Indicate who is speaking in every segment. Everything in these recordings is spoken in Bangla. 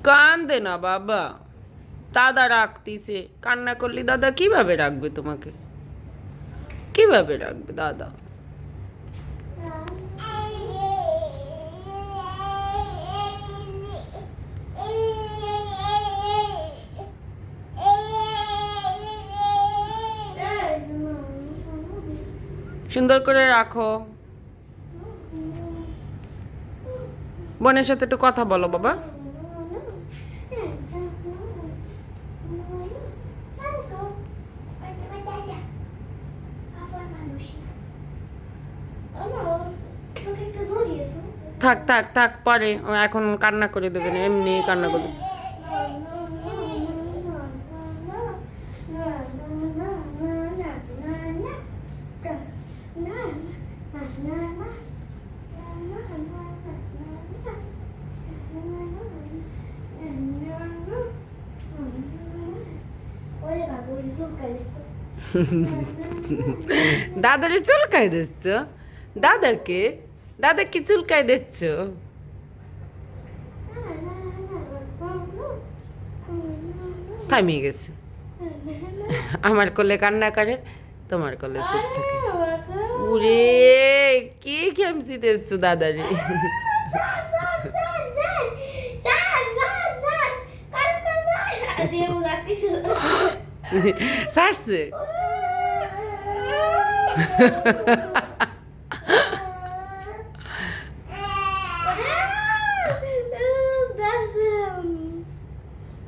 Speaker 1: কান্দে না বাবা, দাদা রাখতিছে। কান্না করলি দাদা কিভাবে রাখবে তোমাকে? কিভাবে রাখবে দাদা? সুন্দর করে রাখো। বোনের সাথে একটু কথা বলো বাবা। থাক থাক থাক, পরে ও এখন কান্না করে দেবে না, এমনি কান্না করে দেবে। দাদারে চুলকাই দিচ্ছ? দাদাকে দাদাকে চুলকাই দিচ্ছ? থামিয়ে গেছে। আমার কোলে কান্না করে, তোমার কোলে চুপ থাকে। উরে কি খেমচি দিচ্ছ দাদারে? সারছে।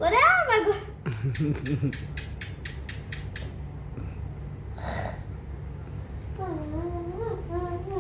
Speaker 2: What happened?